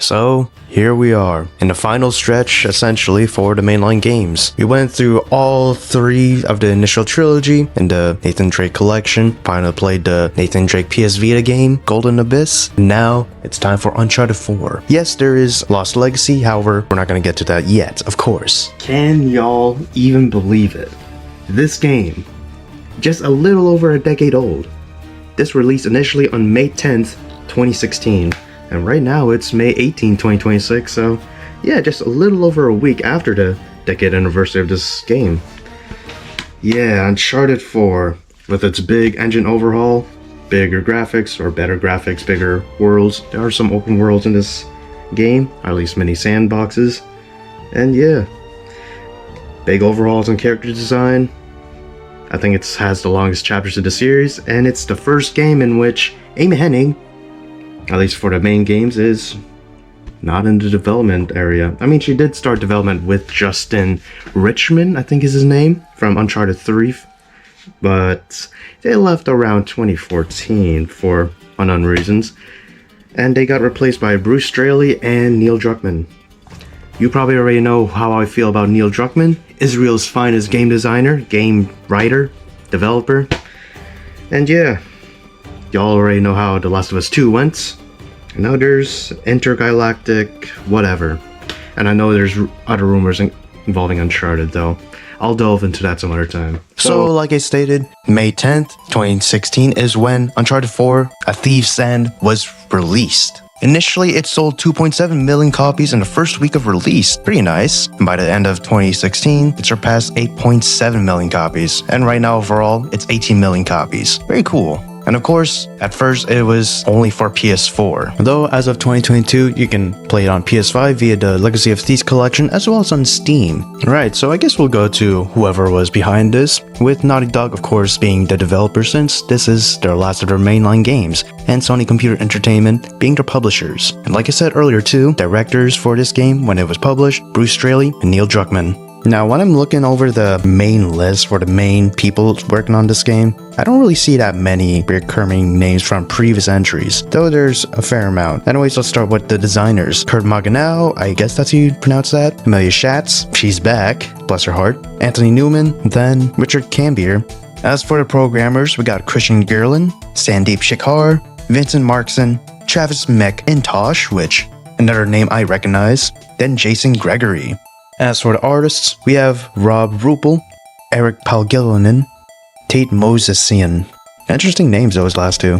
So, here we are, in the final stretch, essentially, for the mainline games. We went through all three of the initial trilogy in the Nathan Drake collection, finally played the Nathan Drake PS Vita game, Golden Abyss. Now, it's time for Uncharted 4. Yes, there is Lost Legacy, however, we're not gonna get to that yet, of course. Can y'all even believe it? This game, just a little over a decade old. This released initially on May 10th, 2016. And right now it's May 18, 2026, so yeah, just a little over a week after the decade anniversary of this game. Yeah, Uncharted 4, with its big engine overhaul, bigger graphics, or better graphics, bigger worlds. There are some open worlds in this game, or at least many sandboxes. And yeah, big overhauls in character design. I think it has the longest chapters of the series, and it's the first game in which Amy Hennig, at least for the main games, is not in the development area. I mean, she did start development with Justin Richmond, I think is his name, from Uncharted 3, but they left around 2014 for unknown reasons, and they got replaced by Bruce Straley and Neil Druckmann. You probably already know how I feel about Neil Druckmann, Israel's finest game designer, game writer, developer, and yeah, y'all already know how The Last of Us 2 went. And now there's intergalactic whatever. And I know there's other rumors involving Uncharted though. I'll delve into that some other time. So like I stated, May 10th, 2016 is when Uncharted 4, A Thief's End was released. Initially, it sold 2.7 million copies in the first week of release. Pretty nice. And by the end of 2016, it surpassed 8.7 million copies. And right now, overall, it's 18 million copies. Very cool. And of course, at first it was only for PS4. Though as of 2022, you can play it on PS5 via the Legacy of Thieves Collection as well as on Steam. Right, so I guess we'll go to whoever was behind this, with Naughty Dog of course being the developer since this is their last of their mainline games, and Sony Computer Entertainment being their publishers. And like I said earlier too, directors for this game when it was published, Bruce Straley and Neil Druckmann. Now, when I'm looking over the main list for the main people working on this game, I don't really see that many recurring names from previous entries, though there's a fair amount. Anyways, let's start with the designers. Kurt Maganau, I guess that's how you pronounce that. Amelia Schatz, she's back, bless her heart. Anthony Newman, then Richard Cambier. As for the programmers, we got Christian Gerlin, Sandeep Shekhar, Vincent Markson, Travis McIntosh, which another name I recognize, then Jason Gregory. As for the artists, we have Rob Ruppel, Eric Palgillinen, Tate Mosesian. Interesting names, those last two.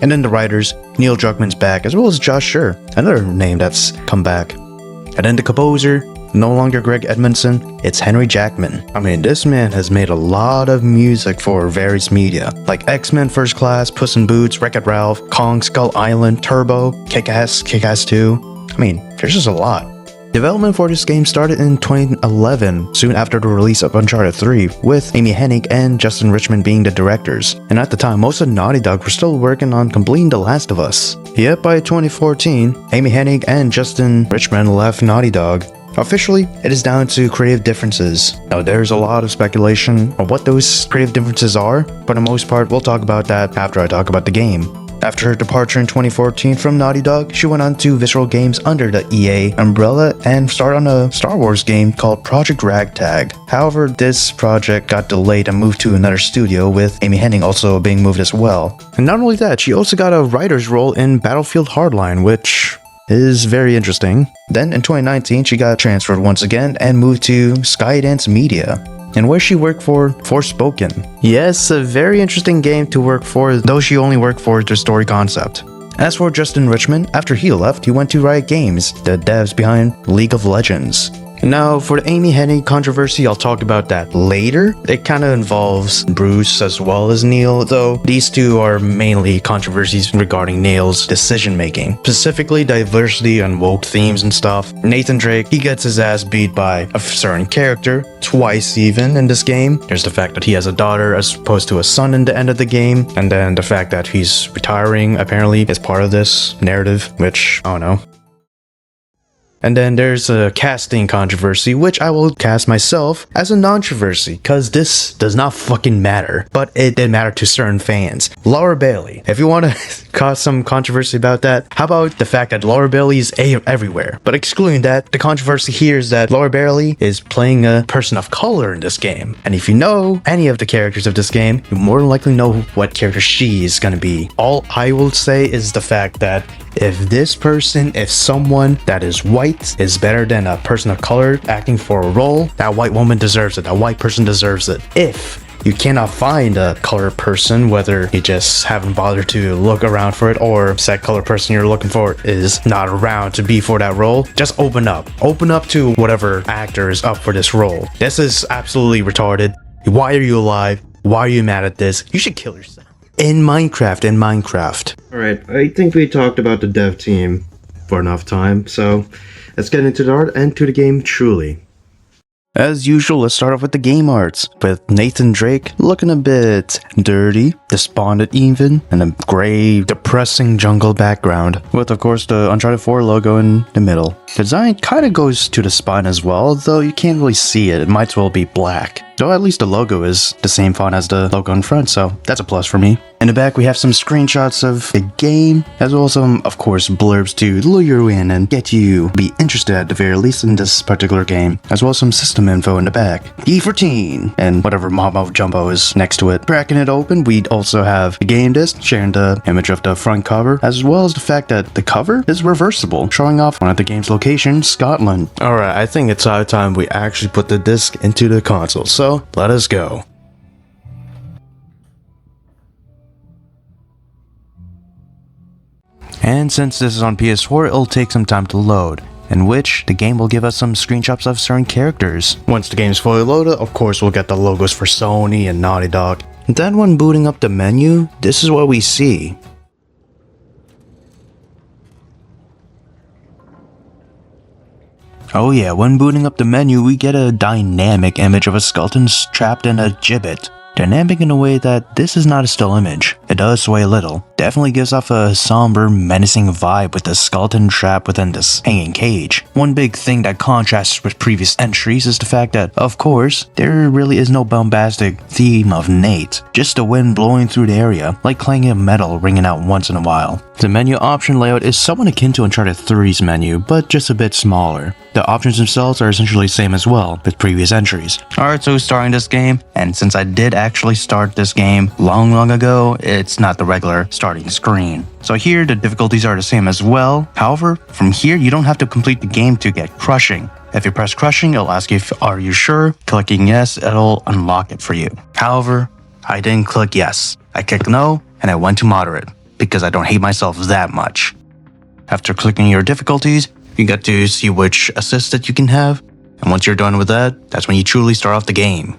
And then the writers, Neil Druckmann's back, as well as Josh Scher, another name that's come back. And then the composer, no longer Greg Edmondson, it's Henry Jackman. I mean, this man has made a lot of music for various media, like X-Men First Class, Puss in Boots, Wreck-It Ralph, Kong Skull Island, Turbo, Kick-Ass, Kick-Ass 2. I mean, there's just a lot. Development for this game started in 2011, soon after the release of Uncharted 3, with Amy Hennig and Justin Richmond being the directors. And at the time, most of Naughty Dog were still working on completing The Last of Us. Yet by 2014, Amy Hennig and Justin Richmond left Naughty Dog. Officially, it is down to creative differences. Now, there's a lot of speculation on what those creative differences are, but for the most part, we'll talk about that after I talk about the game. After her departure in 2014 from Naughty Dog, she went on to Visceral Games under the EA umbrella and started on a Star Wars game called Project Ragtag. However, this project got delayed and moved to another studio, with Amy Hennig also being moved as well. And not only that, she also got a writer's role in Battlefield Hardline, which is very interesting. Then in 2019, she got transferred once again and moved to Skydance Media, and where she worked for Forspoken. Yes, a very interesting game to work for, though she only worked for the story concept. As for Justin Richmond, after he left, he went to Riot Games, the devs behind League of Legends. Now, for the Amy Hennig controversy, I'll talk about that later. It kind of involves Bruce as well as Neil, though these two are mainly controversies regarding Neil's decision making, specifically diversity and woke themes and stuff. Nathan Drake, he gets his ass beat by a certain character, twice even in this game. There's the fact that he has a daughter as opposed to a son in the end of the game, and then the fact that he's retiring apparently is part of this narrative, which I don't know. And then there's a casting controversy, which I will cast myself as a non-controversy, because this does not fucking matter. But it did matter to certain fans. Laura Bailey. If you want to cause some controversy about that, how about the fact that Laura Bailey is everywhere? But excluding that, the controversy here is that Laura Bailey is playing a person of color in this game. And if you know any of the characters of this game, you more than likely know what character she is gonna be. All I will say is the fact that if someone that is white is better than a person of color acting for a role, that white woman deserves it, that white person deserves it. If you cannot find a colored person, whether you just haven't bothered to look around for it, or said colored person you're looking for is not around to be for that role, just open up to whatever actor is up for this role. This is absolutely retarded. Why are you alive? Why are you mad at this? You should kill yourself. In Minecraft. Alright, I think we talked about the dev team for enough time, so let's get into the art and to the game truly. As usual, let's start off with the game arts, with Nathan Drake looking a bit dirty, despondent even, and a grey, depressing jungle background, with of course the Uncharted 4 logo in the middle. The design kinda goes to the spine as well, though you can't really see it, it might as well be black. Though at least the logo is the same font as the logo in front, so that's a plus for me. In the back we have some screenshots of the game, as well as some, of course, blurbs to lure you in and get you be interested at the very least in this particular game, as well as some system info in the back. E14, and whatever Mambo Jumbo is next to it. Cracking it open, we also have the game disc, sharing the image of the front cover, as well as the fact that the cover is reversible, showing off one of the game's locations, Scotland. Alright, I think it's high time we actually put the disc into the console, so let us go. And since this is on PS4, it'll take some time to load, in which the game will give us some screenshots of certain characters. Once the game is fully loaded, of course we'll get the logos for Sony and Naughty Dog. Then when booting up the menu, this is what we see. Oh yeah, when booting up the menu, we get a dynamic image of a skeleton trapped in a gibbet. Dynamic in a way that this is not a still image. It does sway a little. Definitely gives off a somber, menacing vibe with the skeleton trapped within this hanging cage. One big thing that contrasts with previous entries is the fact that, of course, there really is no bombastic theme of Nate. Just the wind blowing through the area, like clanging of metal ringing out once in a while. The menu option layout is somewhat akin to Uncharted 3's menu, but just a bit smaller. The options themselves are essentially the same as well with previous entries. Alright, so starting this game, and since I did actually start this game long ago, it's not the regular starting screen. So here the difficulties are the same as well. However, from here you don't have to complete the game to get crushing. If you press crushing, it'll ask you if are you sure. Clicking yes, it'll unlock it for you. However, I didn't click yes. I clicked no, and I went to moderate, because I don't hate myself that much. After clicking your difficulties, you get to see which assists that you can have, and once you're done with that, that's when you truly start off the game.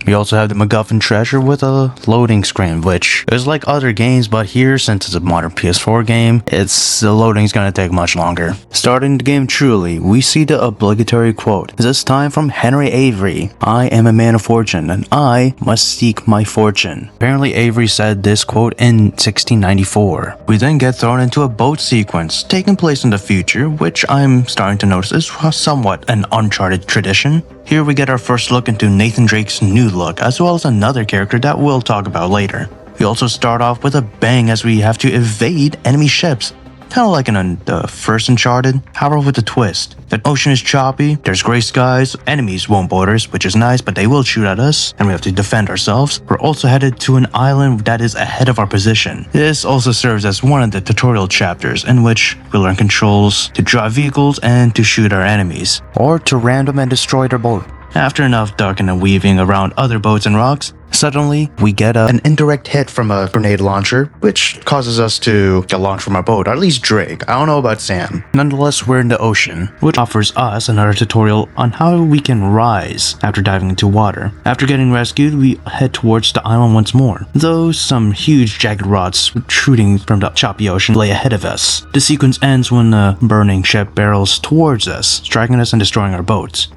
We also have the MacGuffin treasure with a loading screen, which is like other games, but here, since it's a modern PS4 game, the loading's gonna take much longer. Starting the game truly, we see the obligatory quote, this time from Henry Avery, "I am a man of fortune, and I must seek my fortune." Apparently Avery said this quote in 1694. We then get thrown into a boat sequence, taking place in the future, which I'm starting to notice is somewhat an Uncharted tradition. Here we get our first look into Nathan Drake's new look, as well as another character that we'll talk about later. We also start off with a bang as we have to evade enemy ships, kind of like in the first Uncharted, however with a twist. The ocean is choppy, there's gray skies, enemies won't board us, which is nice, but they will shoot at us, and we have to defend ourselves. We're also headed to an island that is ahead of our position. This also serves as one of the tutorial chapters, in which we learn controls to drive vehicles and to shoot our enemies, or to ram them and destroy their boat. After enough ducking and weaving around other boats and rocks, suddenly we get an indirect hit from a grenade launcher, which causes us to get launched from our boat, or at least Drake. I don't know about Sam. Nonetheless, we're in the ocean, which offers us another tutorial on how we can rise after diving into water. After getting rescued, we head towards the island once more, though some huge jagged rocks protruding from the choppy ocean lay ahead of us. The sequence ends when the burning ship barrels towards us, striking us and destroying our boats.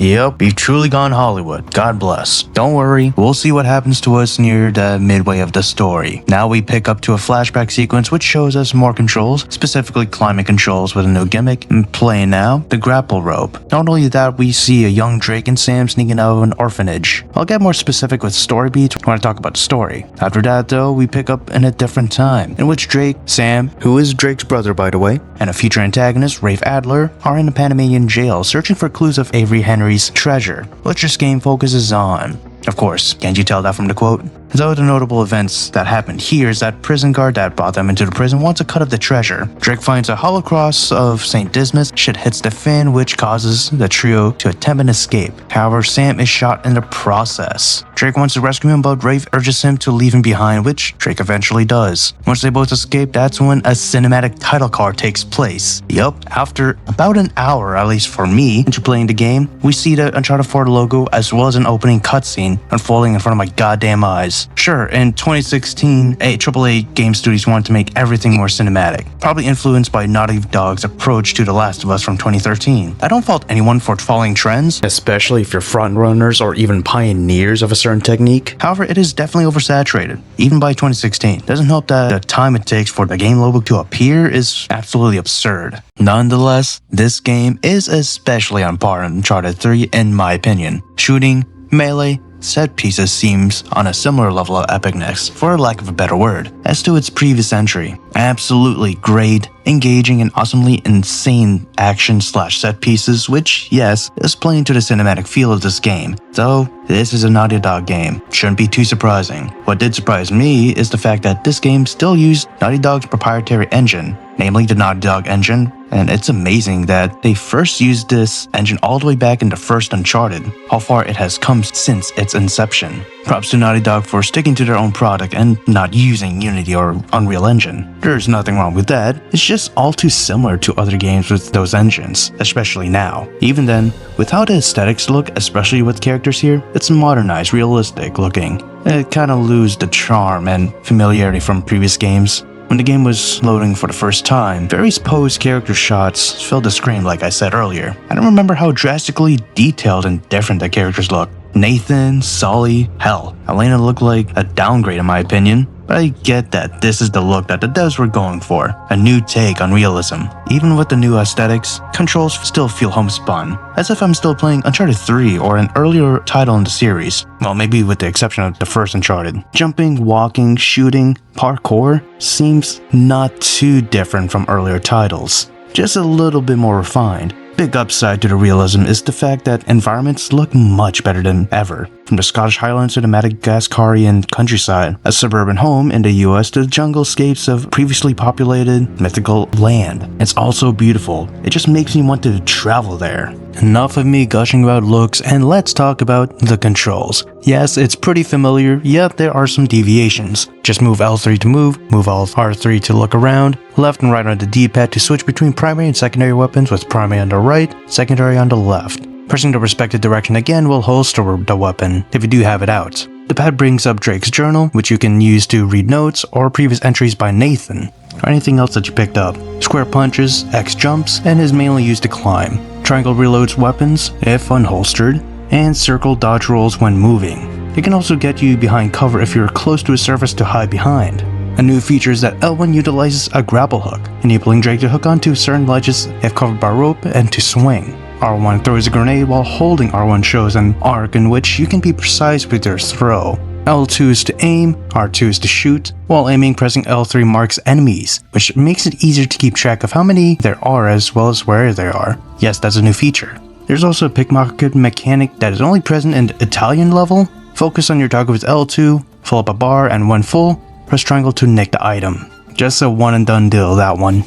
Yep, we've truly gone Hollywood. God bless. Don't worry, we'll see what happens to us near the midway of the story. Now we pick up to a flashback sequence which shows us more controls, specifically climbing controls with a new gimmick, and playing now, the grapple rope. Not only that, we see a young Drake and Sam sneaking out of an orphanage. I'll get more specific with story beats when I talk about the story. After that though, we pick up in a different time, in which Drake, Sam, who is Drake's brother by the way, and a future antagonist, Rafe Adler, are in a Panamanian jail searching for clues of Amy Hennig's treasure, which this game focuses on. Of course, can't you tell that from the quote? Though the notable events that happened here is that prison guard that brought them into the prison wants a cut of the treasure. Drake finds a hollow cross of St. Dismas, shit hits the fan which causes the trio to attempt an escape. However, Sam is shot in the process. Drake wants to rescue him but Rafe urges him to leave him behind, which Drake eventually does. Once they both escape, that's when a cinematic title card takes place. Yup, after about an hour, at least for me, into playing the game, we see the Uncharted 4 logo as well as an opening cutscene unfolding in front of my goddamn eyes. Sure, in 2016, AAA game studios wanted to make everything more cinematic, probably influenced by Naughty Dog's approach to The Last of Us from 2013. I don't fault anyone for following trends, especially if you're frontrunners or even pioneers of a certain technique. However, it is definitely oversaturated, even by 2016. Doesn't help that the time it takes for the game logo to appear is absolutely absurd. Nonetheless, this game is especially on par with Uncharted 3 in my opinion. Shooting, melee, set pieces seems on a similar level of epicness, for lack of a better word, as to its previous entry. Absolutely great, engaging, and awesomely insane action/set pieces, which, yes, is playing to the cinematic feel of this game. Though, this is a Naughty Dog game, shouldn't be too surprising. What did surprise me is the fact that this game still used Naughty Dog's proprietary engine, namely the Naughty Dog engine, and it's amazing that they first used this engine all the way back in the first Uncharted, how far it has come since its inception. Props to Naughty Dog for sticking to their own product and not using Unity or Unreal Engine. There's nothing wrong with that, it's just all too similar to other games with those engines, especially now. Even then, with how the aesthetics look, especially with characters here, it's modernized, realistic looking. It kinda loses the charm and familiarity from previous games. When the game was loading for the first time, various posed character shots filled the screen like I said earlier. I don't remember how drastically detailed and different the characters look. Nathan, Sully, hell, Elena looked like a downgrade in my opinion. But I get that this is the look that the devs were going for, a new take on realism. Even with the new aesthetics, controls still feel homespun, as if I'm still playing Uncharted 3 or an earlier title in the series. Well, maybe with the exception of the first Uncharted. Jumping, walking, shooting, parkour seems not too different from earlier titles, just a little bit more refined. Big upside to the realism is the fact that environments look much better than ever. From the Scottish Highlands to the Madagascarian countryside, a suburban home in the US to the junglescapes of previously populated mythical land. It's also beautiful. It just makes me want to travel there. Enough of me gushing about looks, and let's talk about the controls. Yes, it's pretty familiar, yet there are some deviations. Just move L3 to move Alt R3 to look around, left and right on the D-pad to switch between primary and secondary weapons with primary on the right, secondary on the left. Pressing the respective direction again will holster the weapon, if you do have it out. The pad brings up Drake's journal, which you can use to read notes or previous entries by Nathan, or anything else that you picked up. Square punches, X jumps, and is mainly used to climb. Triangle reloads weapons, if unholstered, and circle dodge rolls when moving. It can also get you behind cover if you're close to a surface to hide behind. A new feature is that L1 utilizes a grapple hook, enabling Drake to hook onto certain ledges if covered by rope and to swing. R1 throws a grenade while holding R1 shows an arc in which you can be precise with your throw. L2 is to aim, R2 is to shoot. While aiming, pressing L3 marks enemies, which makes it easier to keep track of how many there are as well as where they are. Yes, that's a new feature. There's also a pickpocket mechanic that is only present in the Italian level. Focus on your target with L2, fill up a bar, and when full, press triangle to nick the item. Just a one and done deal, that one.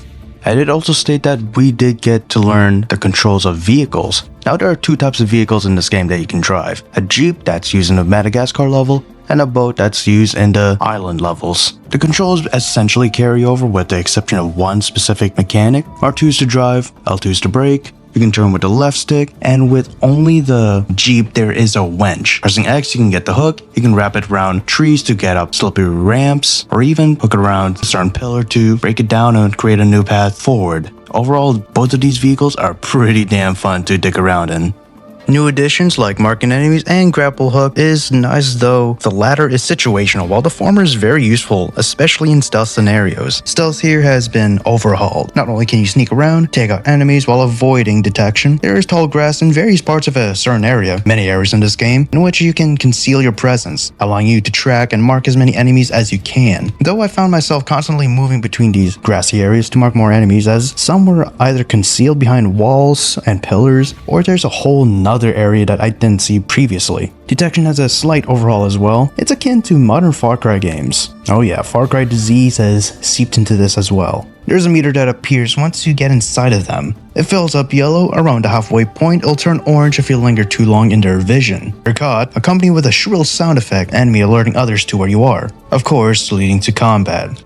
I did also state that we did get to learn the controls of vehicles. Now there are two types of vehicles in this game that you can drive. A Jeep that's used in the Madagascar level, and a boat that's used in the island levels. The controls essentially carry over with the exception of one specific mechanic. R2 is to drive, L2 is to brake. You can turn with the left stick, and with only the Jeep there is a winch. Pressing X you can get the hook, you can wrap it around trees to get up slippery ramps, or even hook it around a certain pillar to break it down and create a new path forward. Overall, both of these vehicles are pretty damn fun to dig around in. New additions like marking enemies and grapple hook is nice, though the latter is situational while the former is very useful, especially in stealth scenarios. Stealth here has been overhauled. Not only can you sneak around, take out enemies while avoiding detection, there is tall grass in various parts of a certain area, many areas in this game, in which you can conceal your presence, allowing you to track and mark as many enemies as you can. Though I found myself constantly moving between these grassy areas to mark more enemies, as some were either concealed behind walls and pillars, or there's a whole other area that I didn't see previously. Detection has a slight overhaul as well. It's akin to modern Far Cry games. Oh yeah, Far Cry disease has seeped into this as well. There's a meter that appears once you get inside of them. It fills up yellow around the halfway point. It'll turn orange if you linger too long in their vision. You're caught, accompanied with a shrill sound effect, enemy alerting others to where you are. Of course, leading to combat.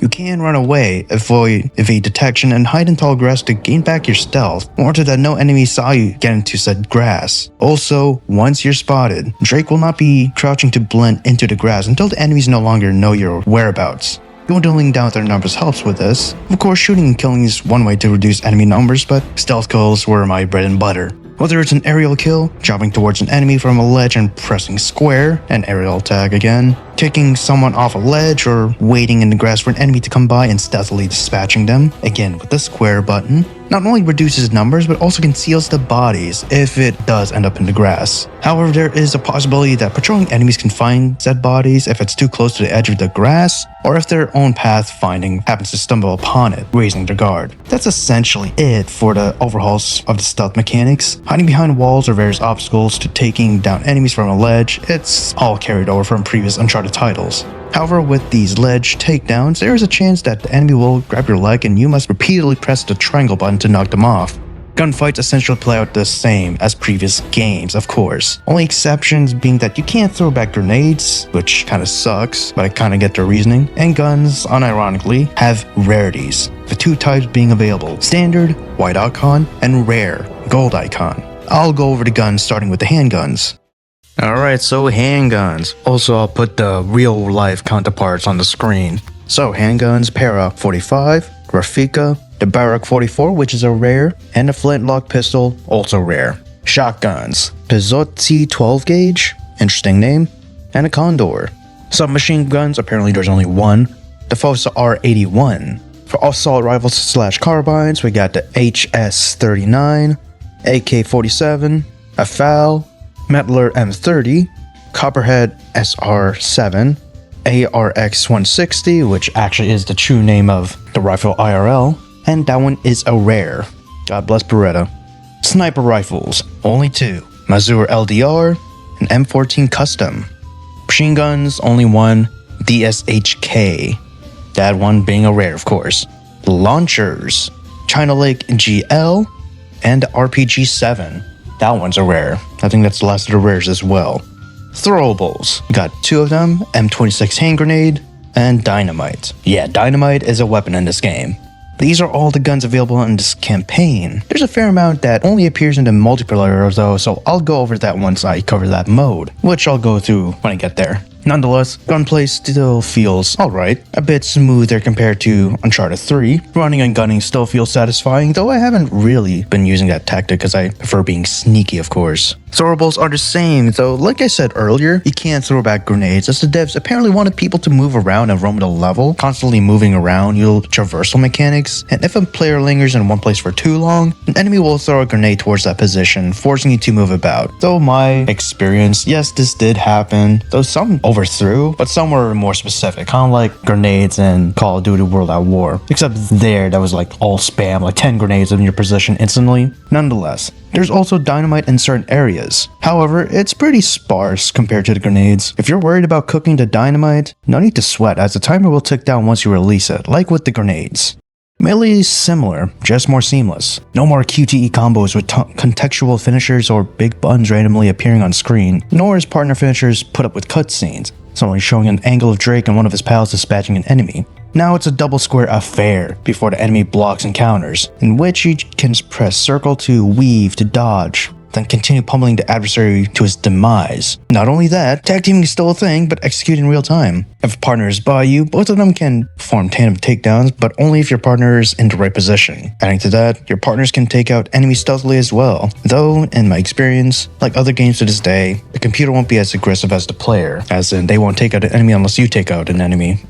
You can run away, evade detection, and hide in tall grass to gain back your stealth, or to that no enemy saw you get into said grass. Also, once you're spotted, Drake will not be crouching to blend into the grass until the enemies no longer know your whereabouts. Dwindling down their numbers helps with this. Of course, shooting and killing is one way to reduce enemy numbers, but stealth kills were my bread and butter. Whether it's an aerial kill, jumping towards an enemy from a ledge and pressing square, an aerial tag again, kicking someone off a ledge, or waiting in the grass for an enemy to come by and stealthily dispatching them, again with the square button, not only reduces numbers but also conceals the bodies if it does end up in the grass. However, there is a possibility that patrolling enemies can find said bodies if it's too close to the edge of the grass, or if their own path finding happens to stumble upon it, raising their guard. That's essentially it for the overhauls of the stealth mechanics. Hiding behind walls or various obstacles to taking down enemies from a ledge, it's all carried over from previous Uncharted titles. However, with these ledge takedowns, there is a chance that the enemy will grab your leg and you must repeatedly press the triangle button to knock them off. Gunfights essentially play out the same as previous games, of course. Only exceptions being that you can't throw back grenades, which kinda sucks, but I kinda get their reasoning, and guns, unironically, have rarities, the two types being available: standard, white icon, and rare, gold icon. I'll go over the guns starting with the handguns. Alright, so handguns. Also, I'll put the real life counterparts on the screen. So, handguns, Para 45, Rafika, the Barak 44, which is a rare, and the flintlock pistol, also rare. Shotguns, Pizzotti 12 gauge, interesting name, and a Condor. Submachine guns, apparently there's only one, the Fossa R81. For assault rifles / carbines, we got the HS39, AK-47, a FAL, Metler M30, Copperhead SR7, ARX-160, which actually is the true name of the rifle IRL, and that one is a rare. God bless Beretta. Sniper rifles, only two, Mazur LDR and M14 Custom. Machine guns, only one, DSHK, that one being a rare of course. Launchers, China Lake GL, and RPG-7. That one's a rare. I think that's the last of the rares as well. Throwables. Got two of them, M26 hand grenade, and dynamite. Yeah, dynamite is a weapon in this game. These are all the guns available in this campaign. There's a fair amount that only appears in the multiplayer though, so I'll go over that once I cover that mode, which I'll go through when I get there. Nonetheless, gunplay still feels alright, a bit smoother compared to Uncharted 3. Running and gunning still feels satisfying, though I haven't really been using that tactic because I prefer being sneaky, of course. Throwables are the same, though like I said earlier, you can't throw back grenades as the devs apparently wanted people to move around and roam the level. Constantly moving around, you'll traversal mechanics, and if a player lingers in one place for too long, an enemy will throw a grenade towards that position, forcing you to move about. Though my experience, yes, this did happen, though some overthrew, but some were more specific, kind of like grenades in Call of Duty World at War. Except there, that was like all spam, like 10 grenades in your position instantly. Nonetheless, there's also dynamite in certain areas. However, it's pretty sparse compared to the grenades. If you're worried about cooking the dynamite, no need to sweat as the timer will tick down once you release it, like with the grenades. Melee is similar, just more seamless. No more 𝐂𝐇𝐏𝐿 combos with contextual finishers or big buttons randomly appearing on screen, nor is partner finishers put up with cutscenes, suddenly showing an angle of Drake and one of his pals dispatching an enemy. Now it's a double square affair before the enemy blocks encounters, in which you can press circle to weave to dodge, then continue pummeling the adversary to his demise. Not only that, tag teaming is still a thing, but executed in real time. If a partner is by you, both of them can perform tandem takedowns, but only if your partner is in the right position. Adding to that, your partners can take out enemies stealthily as well. Though, in my experience, like other games to this day, the computer won't be as aggressive as the player, as in they won't take out an enemy unless you take out an enemy.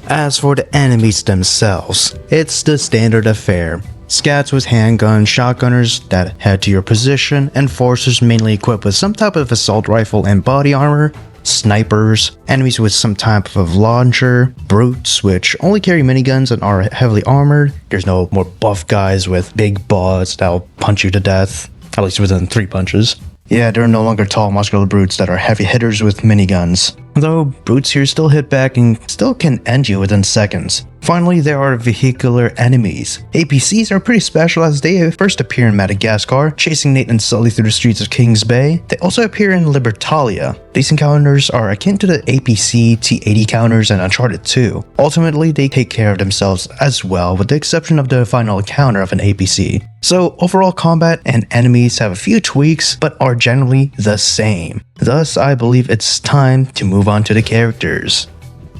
As for the enemies themselves, it's the standard affair. Scats with handguns, shotgunners that head to your position, enforcers mainly equipped with some type of assault rifle and body armor, snipers, enemies with some type of launcher, brutes which only carry miniguns and are heavily armored. There's no more buff guys with big bullets that'll punch you to death, at least within 3 punches. Yeah, there are no longer tall muscular brutes that are heavy hitters with miniguns. Though brutes here still hit back and still can end you within seconds. Finally, there are vehicular enemies. APCs are pretty special as they first appear in Madagascar, chasing Nate and Sully through the streets of Kings Bay. They also appear in Libertalia. These encounters are akin to the APC T80 counters in Uncharted 2. Ultimately, they take care of themselves as well, with the exception of the final encounter of an APC. So overall combat and enemies have a few tweaks, but are generally the same. Thus, I believe it's time to move on to the characters.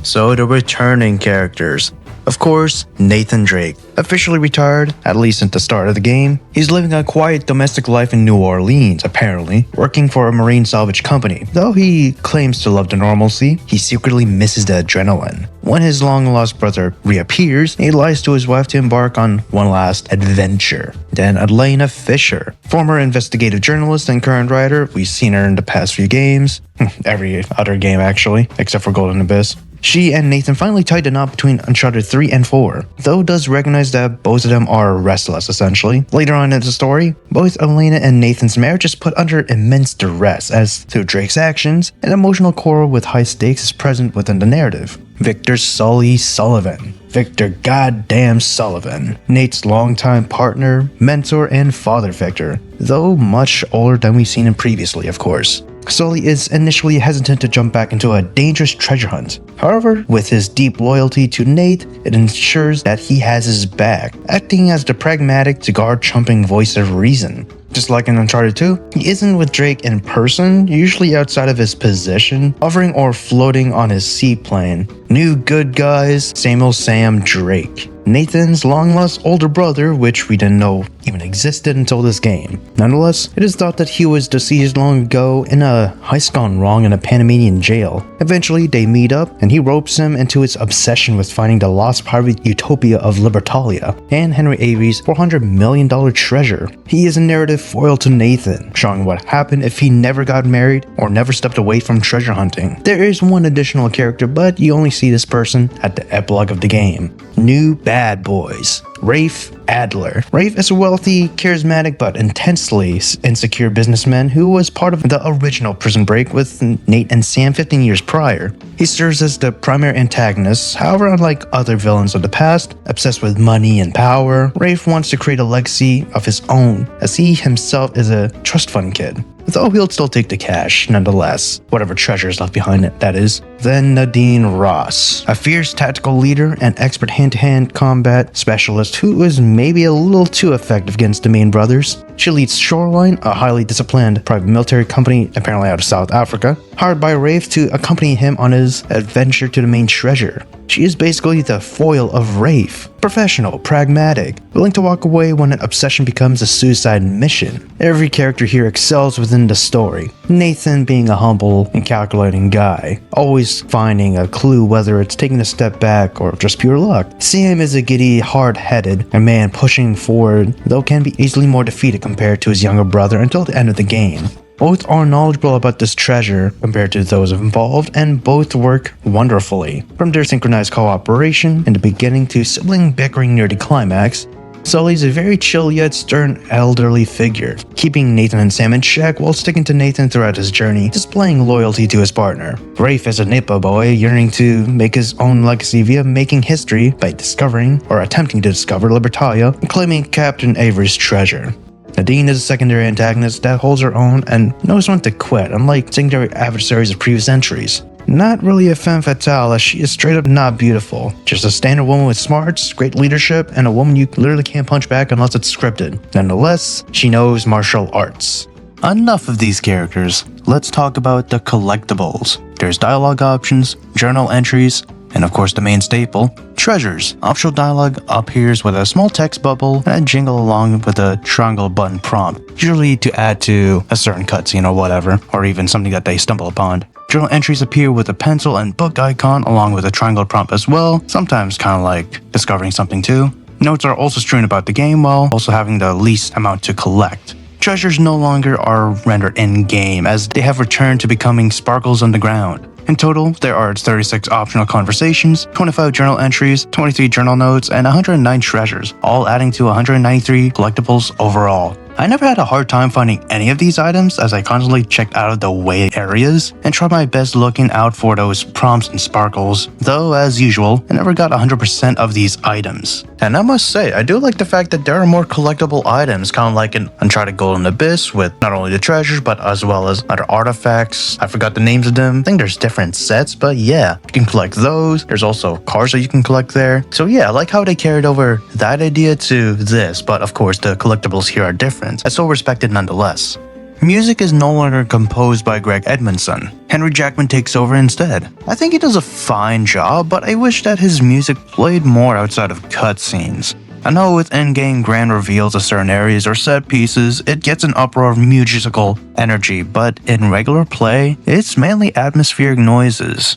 So the returning characters. Of course, Nathan Drake. Officially retired, at least at the start of the game, he's living a quiet domestic life in New Orleans, apparently, working for a marine salvage company. Though he claims to love the normalcy, he secretly misses the adrenaline. When his long-lost brother reappears, he lies to his wife to embark on one last adventure. Then Elena Fisher, former investigative journalist and current writer. We've seen her in the past few games. Every other game actually, except for Golden Abyss. She and Nathan finally tied the knot between Uncharted 3 and 4, though does recognize that both of them are restless essentially. Later on in the story, both Elena and Nathan's marriage is put under immense duress as, through Drake's actions, an emotional quarrel with high stakes is present within the narrative. Victor Sully Sullivan. Victor goddamn Sullivan. Nate's longtime partner, mentor, and father figure, though much older than we've seen him previously, of course. Sully is initially hesitant to jump back into a dangerous treasure hunt. However, with his deep loyalty to Nate, it ensures that he has his back, acting as the pragmatic, cigar-chumping voice of reason. Just like in Uncharted 2, he isn't with Drake in person, usually outside of his position, hovering or floating on his seaplane. New good guys, same old Sam Drake. Nathan's long-lost older brother, which we didn't know even existed until this game. Nonetheless, it is thought that he was deceased long ago in a heist gone wrong in a Panamanian jail. Eventually, they meet up, and he ropes him into his obsession with finding the lost pirate utopia of Libertalia and Henry Avery's $400 million treasure. He is a narrative foil to Nathan, showing what happened if he never got married or never stepped away from treasure hunting. There is one additional character, but you only see this person at the epilogue of the game. New bad boys. Rafe Adler. Rafe is a wealthy, charismatic, but intensely insecure businessman who was part of the original Prison Break with Nate and Sam 15 years prior. He serves as the primary antagonist, however, unlike other villains of the past, obsessed with money and power, Rafe wants to create a legacy of his own, as he himself is a trust fund kid. Though he'll still take the cash, nonetheless, whatever treasure is left behind it, that is. Then Nadine Ross, a fierce tactical leader and expert hand-to-hand combat specialist who is maybe a little too effective against the main brothers. She leads Shoreline, a highly disciplined private military company apparently out of South Africa, hired by Rafe to accompany him on his adventure to the main treasure. She is basically the foil of Rafe. Professional, pragmatic, willing to walk away when an obsession becomes a suicide mission. Every character here excels within the story. Nathan being a humble and calculating guy, always finding a clue whether it's taking a step back or just pure luck. Sam is a giddy, hard-headed, a man pushing forward, though can be easily more defeated compared to his younger brother until the end of the game. Both are knowledgeable about this treasure compared to those involved, and both work wonderfully. From their synchronized cooperation in the beginning to sibling bickering near the climax, Sully's a very chill yet stern elderly figure, keeping Nathan and Sam in check while sticking to Nathan throughout his journey, displaying loyalty to his partner. Rafe is a Nipah boy yearning to make his own legacy via making history by discovering, or attempting to discover, Libertalia and claiming Captain Avery's treasure. Nadine is a secondary antagonist that holds her own and knows when to quit, unlike secondary adversaries of previous entries. Not really a femme fatale, as she is straight up not beautiful. Just a standard woman with smarts, great leadership, and a woman you literally can't punch back unless it's scripted. Nonetheless, she knows martial arts. enough of these characters. Let's talk about the collectibles. There's dialogue options, journal entries, and of course the main staple, treasures. Optional dialogue appears with a small text bubble and a jingle along with a triangle button prompt, usually to add to a certain cutscene or whatever, or even something that they stumble upon. Journal entries appear with a pencil and book icon along with a triangle prompt as well, sometimes kind of like discovering something too. Notes are also strewn about the game while also having the least amount to collect. Treasures no longer are rendered in-game as they have returned to becoming sparkles on the ground. In total, there are 36 optional conversations, 25 journal entries, 23 journal notes, and 109 treasures, all adding to 193 collectibles overall. I never had a hard time finding any of these items as I constantly checked out of the way areas and tried my best looking out for those prompts and sparkles, though as usual, I never got 100% of these items. And I must say, I do like the fact that there are more collectible items, kind of like in Uncharted Golden Abyss with not only the treasures but as well as other artifacts. I forgot the names of them. I think there's different sets, but yeah, you can collect those. There's also cars that you can collect there. So yeah, I like how they carried over that idea to this, but of course the collectibles here are different. I still respect it nonetheless. Music is no longer composed by Greg Edmondson. Henry Jackman takes over instead. I think he does a fine job, but I wish that his music played more outside of cutscenes. I know with in-game grand reveals of certain areas or set pieces, it gets an uproar of musical energy, but in regular play, it's mainly atmospheric noises.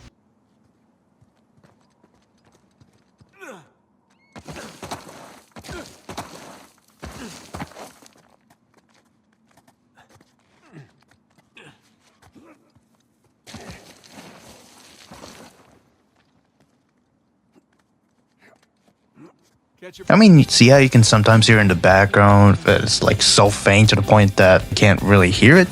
I mean, see how you can sometimes hear in the background, it's like so faint to the point that you can't really hear it?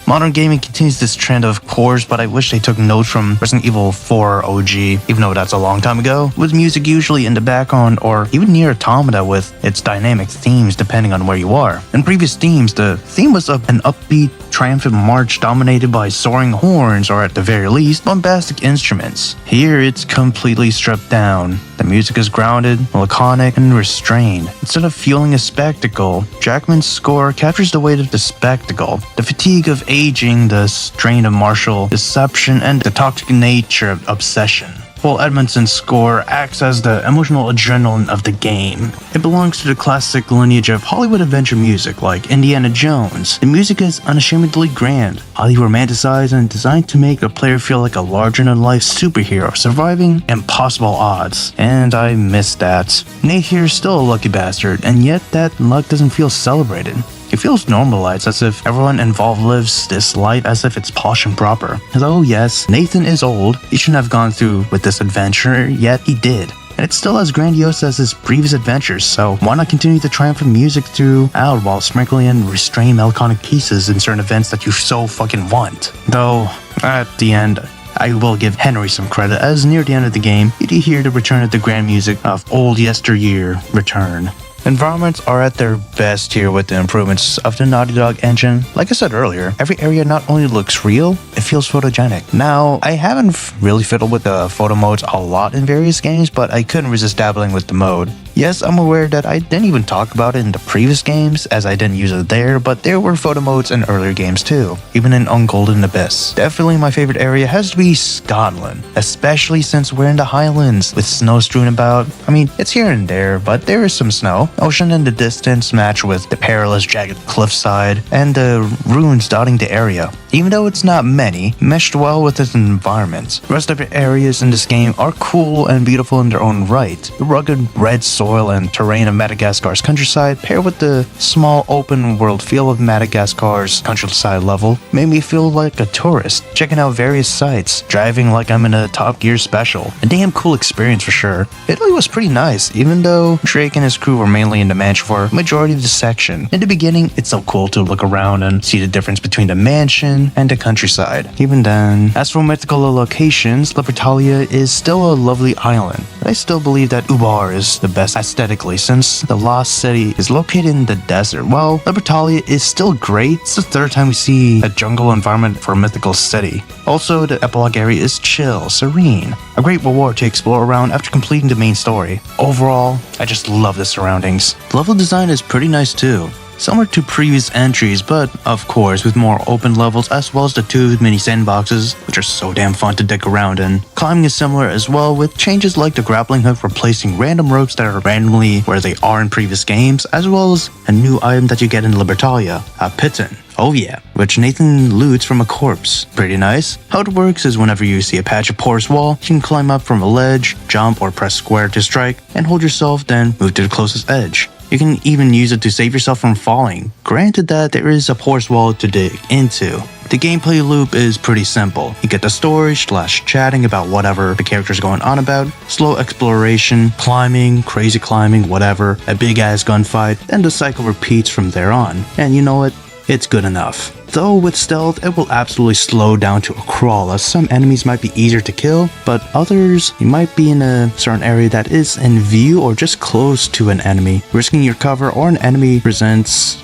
Modern gaming continues this trend of course, but I wish they took notes from Resident Evil 4 OG, even though that's a long time ago, with music usually in the background or even near Automata with its dynamic themes depending on where you are. In previous themes, the theme was an upbeat, triumphant march dominated by soaring horns or at the very least, bombastic instruments. Here it's completely stripped down. The music is grounded, laconic, and restrained. Instead of fueling a spectacle, Jackman's score captures the weight of the spectacle, the fatigue of aging, the strain of martial deception, and the toxic nature of obsession. While Edmondson's score acts as the emotional adrenaline of the game. It belongs to the classic lineage of Hollywood adventure music like Indiana Jones. The music is unashamedly grand, highly romanticized and designed to make the player feel like a larger-than-life superhero surviving impossible odds. And I miss that. Nate here is still a lucky bastard, and yet that luck doesn't feel celebrated. It feels normalized, as if everyone involved lives this life as if it's posh and proper. Though yes, Nathan is old, he shouldn't have gone through with this adventure, yet he did. And it's still as grandiose as his previous adventures, so why not continue the triumphant music throughout while sprinkling in restrained melancholic pieces in certain events that you so fucking want. Though, at the end, I will give Henry some credit, as near the end of the game, you do hear the return of the grand music of old yesteryear return. Environments are at their best here with the improvements of the Naughty Dog engine. Like I said earlier, every area not only looks real, it feels photogenic. Now, I haven't really fiddled with the photo modes a lot in various games, but I couldn't resist dabbling with the mode. Yes, I'm aware that I didn't even talk about it in the previous games, as I didn't use it there, but there were photo modes in earlier games too, even in Golden Abyss. Definitely my favorite area has to be Scotland, especially since we're in the Highlands, with snow strewn about. I mean, it's here and there, but there is some snow. Ocean in the distance match with the perilous jagged cliffside, and the ruins dotting the area. Even though it's not many, meshed well with its environment. The rest of the areas in this game are cool and beautiful in their own right. The rugged red soil and terrain of Madagascar's countryside, paired with the small open world feel of Madagascar's countryside level, made me feel like a tourist, checking out various sites, driving like I'm in a Top Gear special. A damn cool experience for sure. Italy was pretty nice, even though Drake and his crew were mainly in the mansion for a majority of the section. In the beginning, it's so cool to look around and see the difference between the mansion and the countryside. Even then, as for mythical locations, Libertalia is still a lovely island, but I still believe that Ubar is the best aesthetically since the lost city is located in the desert. While Libertalia is still great, it's the third time we see a jungle environment for a mythical city. Also, the epilogue area is chill, serene, a great reward to explore around after completing the main story. Overall, I just love the surroundings. The level design is pretty nice too. similar to previous entries, but of course with more open levels as well as the 2 mini sandboxes, which are so damn fun to dick around in. Climbing is similar as well, with changes like the grappling hook replacing random ropes that are randomly where they are in previous games, as well as a new item that you get in Libertalia, a piton. Oh yeah, which Nathan loots from a corpse. Pretty nice. How it works is whenever you see a patch of porous wall, you can climb up from a ledge, jump or press square to strike, and hold yourself, then move to the closest edge. You can even use it to save yourself from falling, granted that there is a porous wall to dig into. The gameplay loop is pretty simple. You get the story / chatting about whatever the character's going on about, slow exploration, climbing, crazy climbing, whatever, a big ass gunfight, and the cycle repeats from there on. And you know what? It's good enough. Though with stealth, it will absolutely slow down to a crawl, as some enemies might be easier to kill, but others, you might be in a certain area that is in view or just close to an enemy. Risking your cover or an enemy presents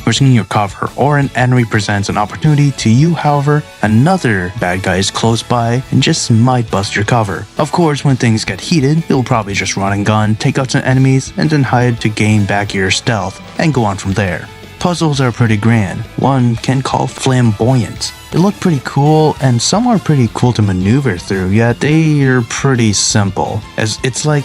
an opportunity to you. However, another bad guy is close by and just might bust your cover. Of course, when things get heated, you'll probably just run and gun, take out some enemies, and then hide to gain back your stealth, and go on from there. Puzzles are pretty grand, one can call flamboyant. They look pretty cool, and some are pretty cool to maneuver through, yet they are pretty simple, as it's like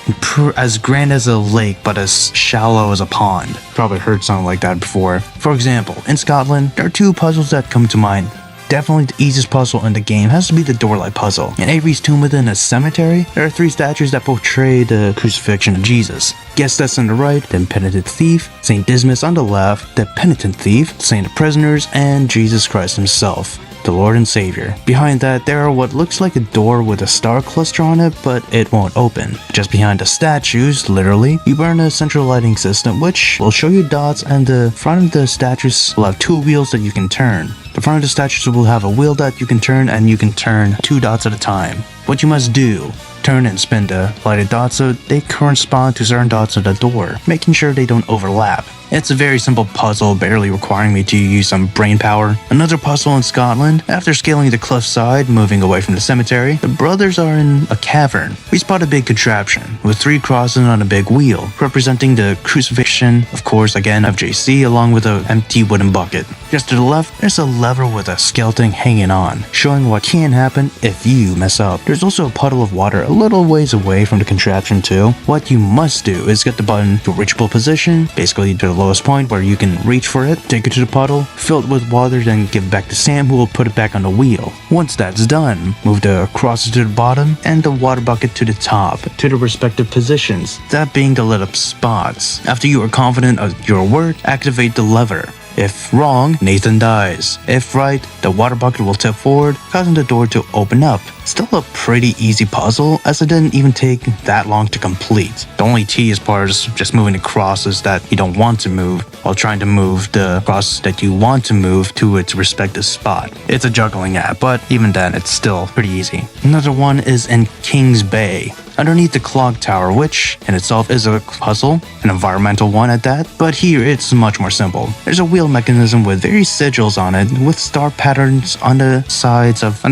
as grand as a lake but as shallow as a pond. Probably heard something like that before. For example, in Scotland, there are 2 puzzles that come to mind. Definitely the easiest puzzle in the game has to be the doorlight puzzle. In Avery's tomb within a cemetery, there are 3 statues that portray the crucifixion of Jesus. Guess that's on the right, the penitent thief, St. Dismas on the left, the penitent thief, Saint of Prisoners, and Jesus Christ himself, the Lord and Savior. Behind that, there are what looks like a door with a star cluster on it, but it won't open. Just behind the statues, literally, you burn a central lighting system, which will show you dots, and the front of the statues will have 2 wheels that you can turn. The front of the statues will have a wheel that you can turn, and you can turn 2 dots at a time. What you must do, turn and spin the lighted dots so they correspond to certain dots on the door, making sure they don't overlap. It's a very simple puzzle, barely requiring me to use some brain power. Another puzzle in Scotland, after scaling the cliffside, moving away from the cemetery, the brothers are in a cavern. We spot a big contraption, with 3 crosses on a big wheel, representing the crucifixion, of course again, of JC, along with an empty wooden bucket. Just to the left, there's a lever with a skeleton hanging on, showing what can happen if you mess up. There's also a puddle of water a little ways away from the contraption too. What you must do is get the button to a reachable position, basically to the lowest point where you can reach for it, take it to the puddle, fill it with water, then give it back to Sam, who will put it back on the wheel. Once that's done, move the crosses to the bottom and the water bucket to the top, to the respective positions, that being the lit up spots. After you are confident of your work, activate the lever. If wrong, Nathan dies. If right, the water bucket will tip forward, causing the door to open up. Still a pretty easy puzzle, as it didn't even take that long to complete. The only tedious part is just moving the crosses that you don't want to move, while trying to move the crosses that you want to move to its respective spot. It's a juggling act, but even then, it's still pretty easy. Another one is in King's Bay, underneath the clock tower, which in itself is a puzzle, an environmental one at that, but here it's much more simple. There's a wheel mechanism with various sigils on it, with star patterns on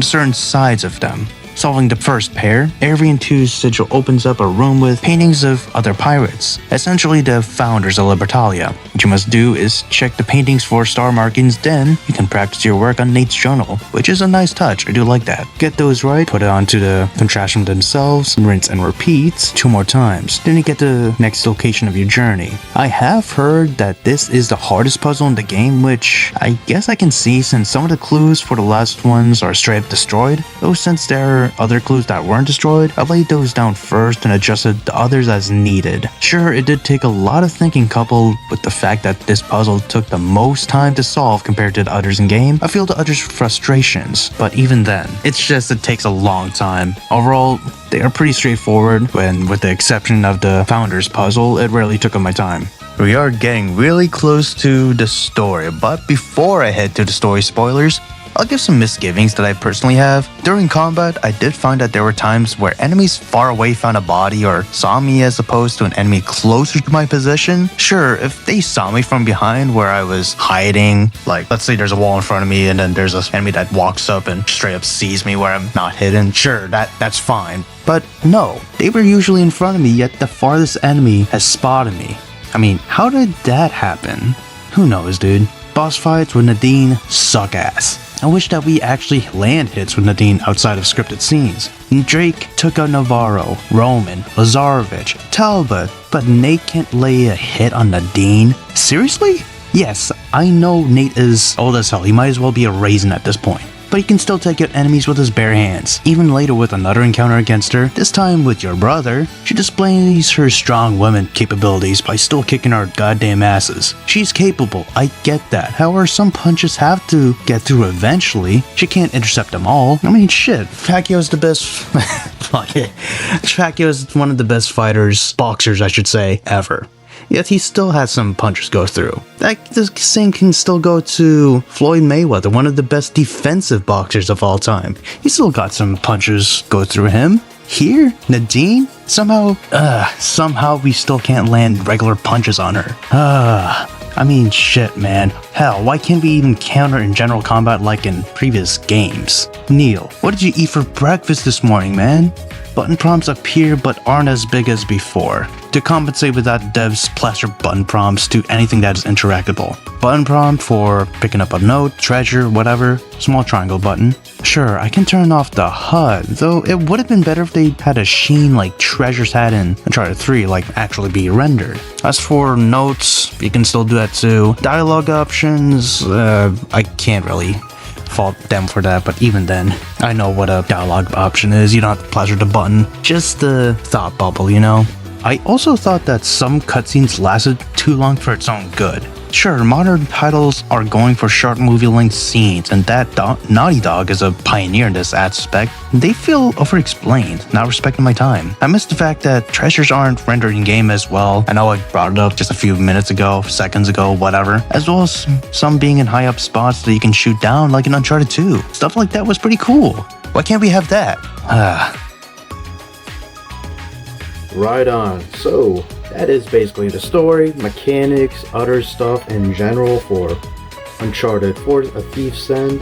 certain sides of them. Solving the first pair, Avery and 2's sigil opens up a room with paintings of other pirates, essentially the founders of Libertalia. What you must do is check the paintings for star markings, then you can practice your work on Nate's journal, which is a nice touch, I do like that. Get those right, put it onto the contraption themselves, rinse and repeat 2 more times, then you get the next location of your journey. I have heard that this is the hardest puzzle in the game, which I guess I can see since some of the clues for the last ones are straight up destroyed, though since there are other clues that weren't destroyed, I laid those down first and adjusted the others as needed. Sure, it did take a lot of thinking coupled with the fact that this puzzle took the most time to solve compared to the others in game. I feel the others' frustrations, but even then, it's just it takes a long time. Overall, they are pretty straightforward, and with the exception of the Founders puzzle, it rarely took up my time. We are getting really close to the story, but before I head to the story spoilers, I'll give some misgivings that I personally have. During combat, I did find that there were times where enemies far away found a body or saw me as opposed to an enemy closer to my position. Sure, if they saw me from behind where I was hiding, like let's say there's a wall in front of me and then there's an enemy that walks up and straight up sees me where I'm not hidden, sure, that's fine. But no, they were usually in front of me, yet the farthest enemy has spotted me. I mean, how did that happen? Who knows, dude? Boss fights with Nadine suck ass. I wish that we actually land hits with Nadine outside of scripted scenes. Drake took out Navarro, Roman, Lazarevic, Talbot, but Nate can't lay a hit on Nadine? Seriously? Yes, I know Nate is old as hell, he might as well be a raisin at this point. But he can still take out enemies with his bare hands. Even later with another encounter against her, this time with your brother, she displays her strong woman capabilities by still kicking our goddamn asses. She's capable, I get that. However, some punches have to get through eventually. She can't intercept them all. I mean, shit, Pacquiao's the best... Fuck it. Pacquiao's one of the best fighters, boxers I should say, ever. Yet he still has some punches go through. The same can still go to Floyd Mayweather, one of the best defensive boxers of all time. He still got some punches go through him. Here, Nadine? Somehow we still can't land regular punches on her. I mean, shit, man. Hell, why can't we even counter in general combat like in previous games? Neil, what did you eat for breakfast this morning, man? Button prompts appear but aren't as big as before. To compensate with that, devs plaster button prompts to anything that is interactable. Button prompt for picking up a note, treasure, whatever, small triangle button. Sure, I can turn off the HUD, though it would have been better if they had a sheen like Treasures had in Uncharted 3, like actually be rendered. As for notes, you can still do that too. Dialogue options, I can't really fault them for that, but even then, I know what a dialogue option is. You don't have to plaster the button, just the thought bubble, you know? I also thought that some cutscenes lasted too long for its own good. Sure, modern titles are going for short movie-length scenes, and that Naughty Dog is a pioneer in this aspect. They feel over-explained, not respecting my time. I miss the fact that treasures aren't rendered in-game as well. I know I brought it up just a few minutes ago, seconds ago, whatever. As well as some being in high-up spots that you can shoot down like in Uncharted 2. Stuff like that was pretty cool. Why can't we have that? Right on. So, that is basically the story, mechanics, other stuff in general for Uncharted 4: A Thief's End.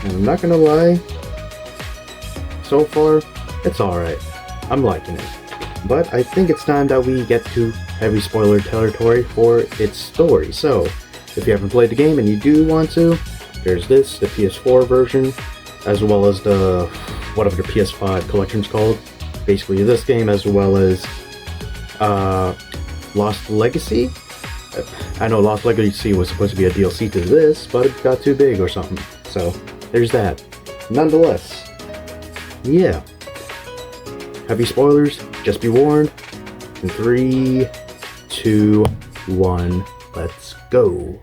And I'm not gonna lie, so far, it's alright. I'm liking it. But I think it's time that we get to heavy spoiler territory for its story. So, if you haven't played the game and you do want to, there's this, the PS4 version, as well as the, whatever the PS5 collection's called. Basically this game, as well as Lost Legacy. I know Lost Legacy was supposed to be a DLC to this, but it got too big or something. So there's that. Nonetheless, yeah. Heavy spoilers, just be warned. In 3, 2, 1, let's go.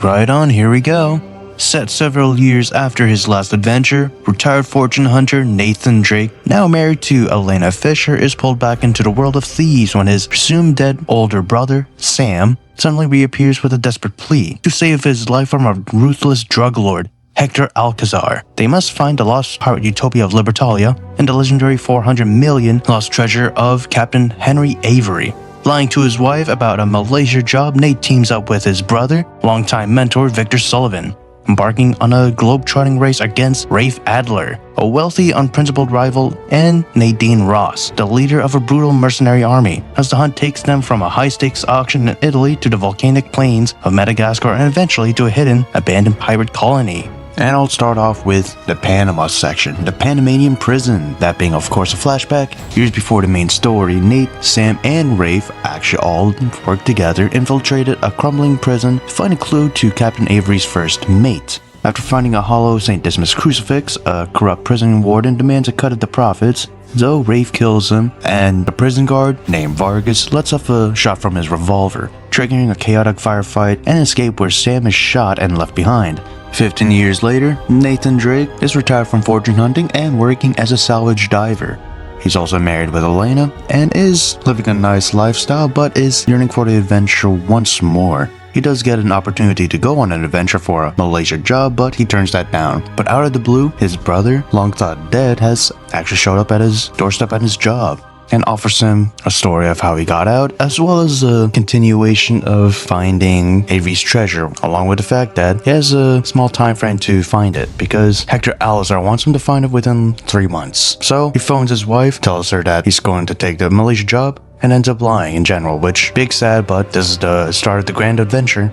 Right on, here we go. Set several years after his last adventure, retired fortune hunter Nathan Drake, now married to Elena Fisher, is pulled back into the world of thieves when his presumed dead older brother, Sam, suddenly reappears with a desperate plea to save his life from a ruthless drug lord, Hector Alcazar. They must find the lost pirate utopia of Libertalia and the legendary 400 million lost treasure of Captain Henry Avery. Lying to his wife about a Malaysia job, Nate teams up with his brother, longtime mentor Victor Sullivan, embarking on a globe-trotting race against Rafe Adler, a wealthy, unprincipled rival, and Nadine Ross, the leader of a brutal mercenary army, as the hunt takes them from a high-stakes auction in Italy to the volcanic plains of Madagascar and eventually to a hidden, abandoned pirate colony. And I'll start off with the Panama section, the Panamanian prison, that being of course a flashback. Years before the main story, Nate, Sam, and Rafe actually all worked together, infiltrated a crumbling prison to find a clue to Captain Avery's first mate. After finding a hollow St. Dismas crucifix, a corrupt prison warden demands a cut of the profits, though Rafe kills him, and the prison guard, named Vargas, lets off a shot from his revolver, triggering a chaotic firefight and escape where Sam is shot and left behind. 15 years later, Nathan Drake is retired from fortune hunting and working as a salvage diver. He's also married with Elena and is living a nice lifestyle, but is yearning for the adventure once more. He does get an opportunity to go on an adventure for a Malaysia job, but he turns that down. But out of the blue, his brother, long thought dead, has actually showed up at his doorstep at his job and offers him a story of how he got out, as well as a continuation of finding Avery's treasure, along with the fact that he has a small time frame to find it, because Hector Alcazar wants him to find it within 3 months. So he phones his wife, tells her that he's going to take the Malaysia job, and ends up lying in general, which big sad, but this is the start of the grand adventure.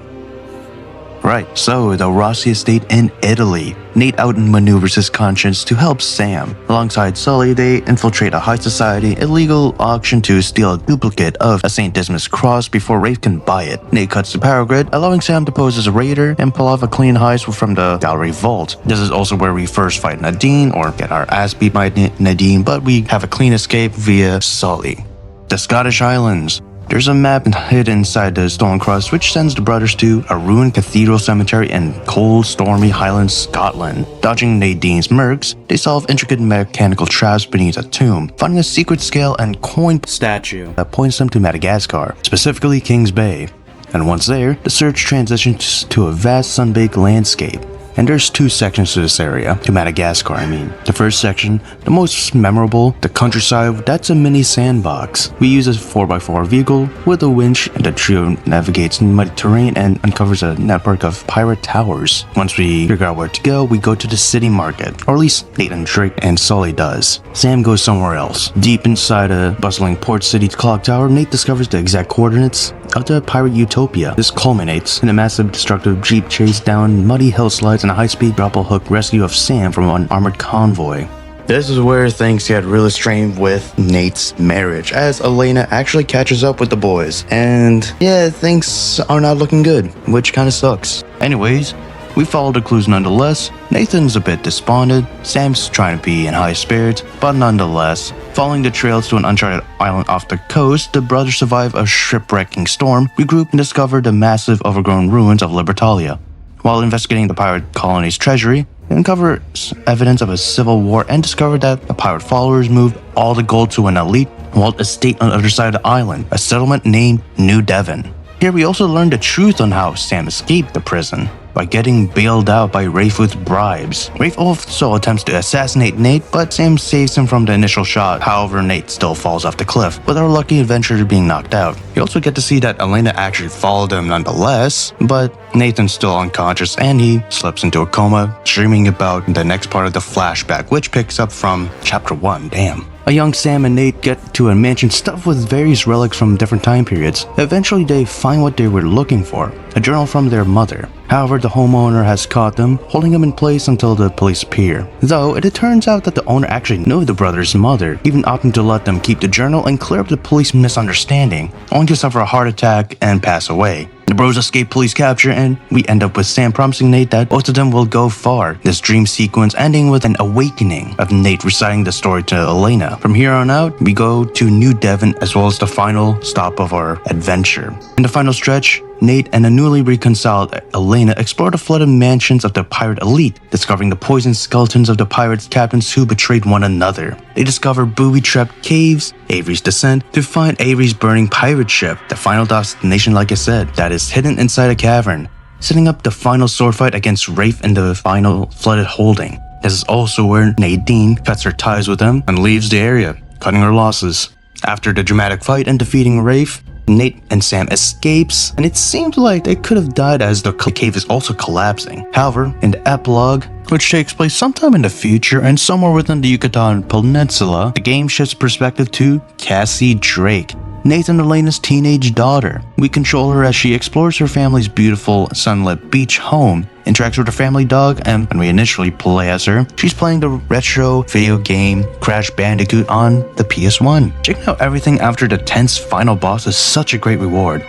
Right, so the Rossi estate in Italy. Nate outmaneuvers his conscience to help Sam. Alongside Sully, they infiltrate a high society illegal auction to steal a duplicate of a St. Dismas cross before Rafe can buy it. Nate cuts the power grid, allowing Sam to pose as a raider and pull off a clean heist from the gallery vault. This is also where we first fight Nadine, or get our ass beat by Nadine, but we have a clean escape via Sully. The Scottish Highlands. There's a map hidden inside the stone cross which sends the brothers to a ruined cathedral cemetery in cold, stormy Highlands, Scotland. Dodging Nadine's mercs, they solve intricate mechanical traps beneath a tomb, finding a secret scale and coin statue that points them to Madagascar, specifically King's Bay. And once there, the search transitions to a vast sun-baked landscape. And there's two sections to this area, to Madagascar I mean. The first section, the most memorable, the countryside, that's a mini sandbox. We use a 4x4 vehicle with a winch, and the trio navigates muddy terrain and uncovers a network of pirate towers. Once we figure out where to go, we go to the city market, or at least Nathan Drake and Sully does. Sam goes somewhere else. Deep inside a bustling port city clock tower, Nate discovers the exact coordinates of the pirate utopia. This culminates in a massive destructive jeep chase down muddy hillsides and a high-speed grapple hook rescue of Sam from an armored convoy. This is where things get really strained with Nate's marriage, as Elena actually catches up with the boys. And yeah, things are not looking good, which kinda sucks. Anyways, we follow the clues nonetheless. Nathan's a bit despondent, Sam's trying to be in high spirits, but nonetheless, following the trails to an uncharted island off the coast, the brothers survive a shipwrecking storm, regroup and discover the massive overgrown ruins of Libertalia. While investigating the pirate colony's treasury, they uncover evidence of a civil war and discover that the pirate followers moved all the gold to an elite walled estate on the other side of the island, a settlement named New Devon. Here we also learn the truth on how Sam escaped the prison, by getting bailed out by Rafe with bribes. Rafe also attempts to assassinate Nate, but Sam saves him from the initial shot. However, Nate still falls off the cliff, with our lucky adventurer being knocked out. You also get to see that Elena actually followed him nonetheless, but Nathan's still unconscious and he slips into a coma, dreaming about the next part of the flashback, which picks up from chapter 1, damn. A young Sam and Nate get to a mansion stuffed with various relics from different time periods. Eventually, they find what they were looking for, a journal from their mother. However, the homeowner has caught them, holding them in place until the police appear. Though, it turns out that the owner actually knew the brothers' mother, even opting to let them keep the journal and clear up the police misunderstanding, only to suffer a heart attack and pass away. The bros escape police capture and we end up with Sam promising Nate that both of them will go far. This dream sequence ending with an awakening of Nate reciting the story to Elena. From here on out, we go to New Devon as well as the final stop of our adventure. In the final stretch, Nate and a newly reconciled Elena explore the flooded mansions of the pirate elite, discovering the poisoned skeletons of the pirates' captains who betrayed one another. They discover booby-trapped caves, Avery's descent, to find Avery's burning pirate ship, the final destination like I said, that is hidden inside a cavern, setting up the final sword fight against Rafe in the final flooded holding. This is also where Nadine cuts her ties with them and leaves the area, cutting her losses. After the dramatic fight and defeating Rafe, Nate and Sam escapes, and it seems like they could have died as the cave is also collapsing. However, in the epilogue, which takes place sometime in the future and somewhere within the Yucatan Peninsula, the game shifts perspective to Cassie Drake, Nathan and Elena's teenage daughter. We control her as she explores her family's beautiful sunlit beach home, interacts with her family dog, and when we initially play as her, she's playing the retro video game Crash Bandicoot on the PS1. Checking out everything after the tense final boss is such a great reward.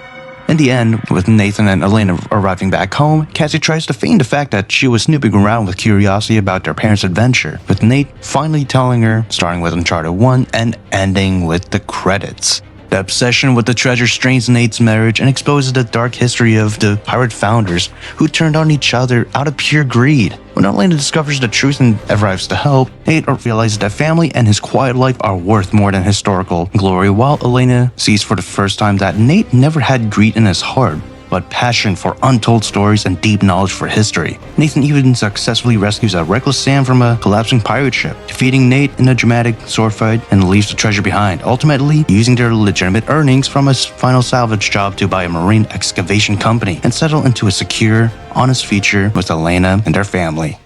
In the end, with Nathan and Elena arriving back home, Cassie tries to feign the fact that she was snooping around with curiosity about their parents' adventure, with Nate finally telling her, starting with Uncharted 1 and ending with the credits. The obsession with the treasure strains Nate's marriage and exposes the dark history of the pirate founders who turned on each other out of pure greed. When Elena discovers the truth and arrives to help, Nate realizes that family and his quiet life are worth more than historical glory, while Elena sees for the first time that Nate never had greed in his heart, but passion for untold stories and deep knowledge for history. Nathan even successfully rescues a reckless Sam from a collapsing pirate ship, defeating Nate in a dramatic sword fight and leaves the treasure behind, ultimately using their legitimate earnings from a final salvage job to buy a marine excavation company and settle into a secure, honest future with Elena and their family.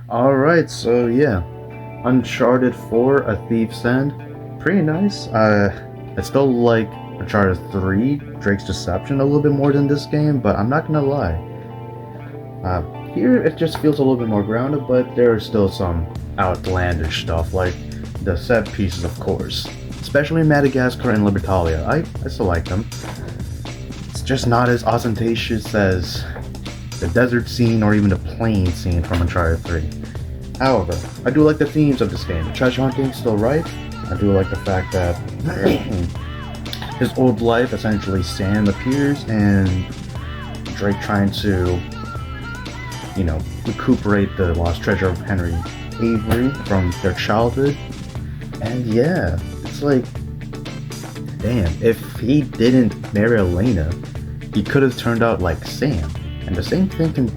Alright, so yeah, Uncharted 4, A Thief's End, pretty nice. I still like Uncharted 3, Drake's Deception, a little bit more than this game, but I'm not gonna lie. Here it just feels a little bit more grounded, but there is still some outlandish stuff, like the set pieces, of course. Especially Madagascar and Libertalia. I still like them. It's just not as ostentatious as the desert scene or even the plain scene from Uncharted 3. However, I do like the themes of this game. The treasure hunting still right. I do like the fact that his old life, essentially Sam, appears and Drake trying to, you know, recuperate the lost treasure of Henry Avery from their childhood. And yeah, it's like, damn, if he didn't marry Elena, he could have turned out like Sam. And the same thing can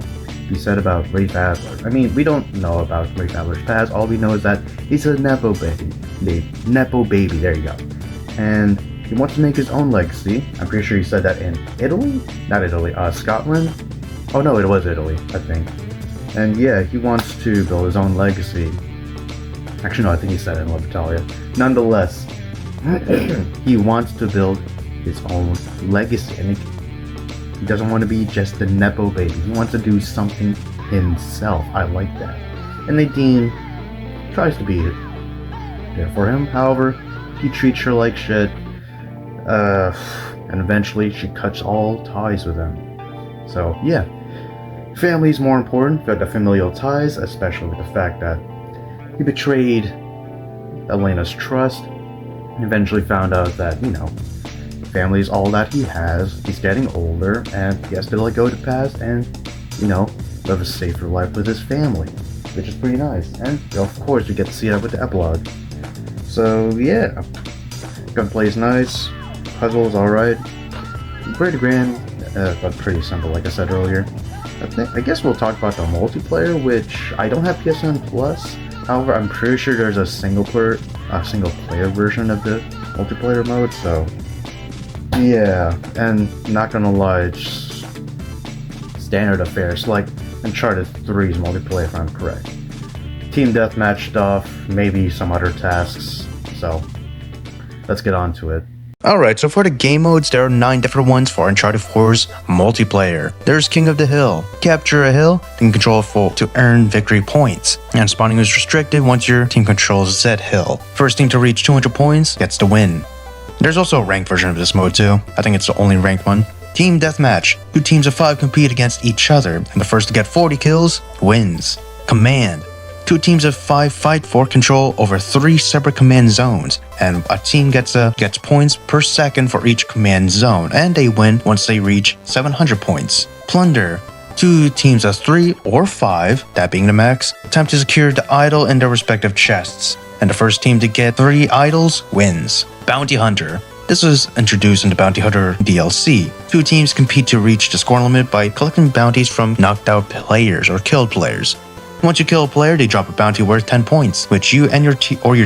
be said about Rafe Adler. I mean, we don't know about Rafe Adler's past. All we know is that he's a Nepo baby. Nepo baby, there you go. And he wants to make his own legacy. I'm pretty sure he said that in Italy? Not Italy, Scotland? Oh no, it was Italy, I think. And yeah, he wants to build his own legacy. Actually, no, I think he said it in Libertalia. Nonetheless, he wants to build his own legacy. And he doesn't want to be just a Nepo baby. He wants to do something himself. I like that. And Nadine tries to be there for him. However, he treats her like shit. And eventually she cuts all ties with him. So, yeah. Family's more important, the familial ties, especially with the fact that he betrayed Elena's trust. Eventually found out that, you know, family's all that he has. He's getting older and he has to let go of the past and, you know, live a safer life with his family, which is pretty nice. And of course you get to see that with the epilogue. So yeah, gunplay is nice, puzzle is alright, pretty grand, but pretty simple like I said earlier. I guess we'll talk about the multiplayer, which I don't have PSN Plus. However, I'm pretty sure there's a single player version of the multiplayer mode, so yeah. And not gonna lie, it's standard affairs like Uncharted 3's multiplayer if I'm correct. Team deathmatch stuff, maybe some other tasks, so let's get on to it. Alright, so for the game modes, there are 9 different ones for Uncharted 4's multiplayer. There's King of the Hill. Capture a hill, then control a foe to earn victory points. And spawning is restricted once your team controls said hill. First team to reach 200 points gets the win. There's also a ranked version of this mode too. I think it's the only ranked one. Team Deathmatch. 2 teams of 5 compete against each other, and the first to get 40 kills wins. Command. 2 teams of 5 fight for control over 3 separate command zones, and a team gets points per second for each command zone, and they win once they reach 700 points. Plunder. 2 teams of 3 or 5, that being the max, attempt to secure the idol in their respective chests, and the first team to get 3 idols wins. Bounty Hunter. This was introduced in the Bounty Hunter DLC. 2 teams compete to reach the score limit by collecting bounties from knocked out players or killed players. Once you kill a player, they drop a bounty worth 10 points, which you and your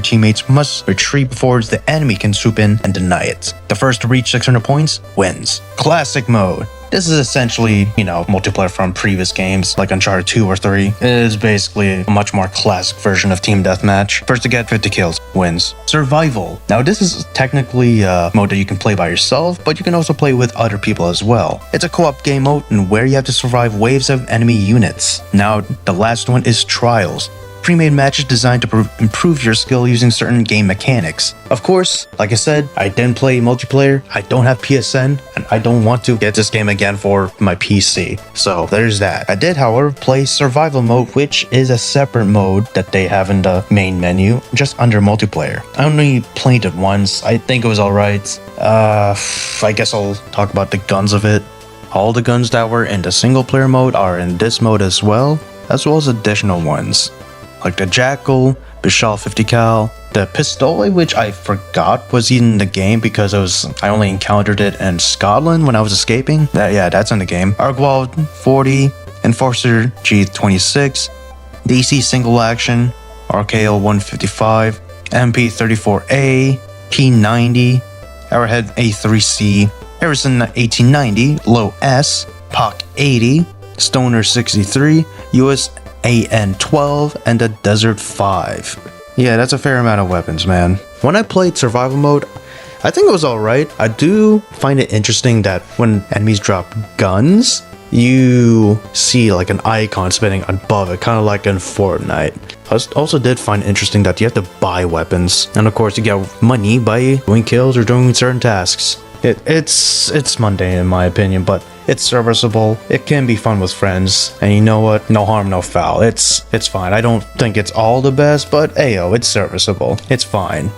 teammates must retrieve before the enemy can swoop in and deny it. The first to reach 600 points wins. Classic mode. This is essentially, you know, multiplayer from previous games like Uncharted 2 or 3. It is basically a much more classic version of Team Deathmatch. First to get 50 kills wins. Survival. Now this is technically a mode that you can play by yourself, but you can also play with other people as well. It's a co-op game mode and where you have to survive waves of enemy units. Now the last one is Trials. Pre-made matches designed to improve your skill using certain game mechanics. Of course, like I said, I didn't play multiplayer, I don't have PSN, and I don't want to get this game again for my PC. So there's that. I did, however, play Survival Mode, which is a separate mode that they have in the main menu, just under multiplayer. I only played it once, I think it was alright. I guess I'll talk about the guns of it. All the guns that were in the single player mode are in this mode as well as additional ones. Like the Jackal, Bishal 50 cal, the Pistole, which I forgot was in the game because I only encountered it in Scotland when I was escaping. That's in the game. Argual 40, Enforcer G26, DC Single Action, RKL 155, MP 34A, P90, Arrowhead A3C, Harrison 1890, Low S, POC 80, Stoner 63, US AN12, and a Desert 5. Yeah, that's a fair amount of weapons, man. When I played survival mode, I think it was alright. I do find it interesting that when enemies drop guns, you see like an icon spinning above it, kind of like in Fortnite. I also did find it interesting that you have to buy weapons, and of course you get money by doing kills or doing certain tasks. It's mundane in my opinion, but it's serviceable. It can be fun with friends, and you know what? No harm, no foul. It's fine. I don't think it's all the best, but ayo, it's serviceable. It's fine.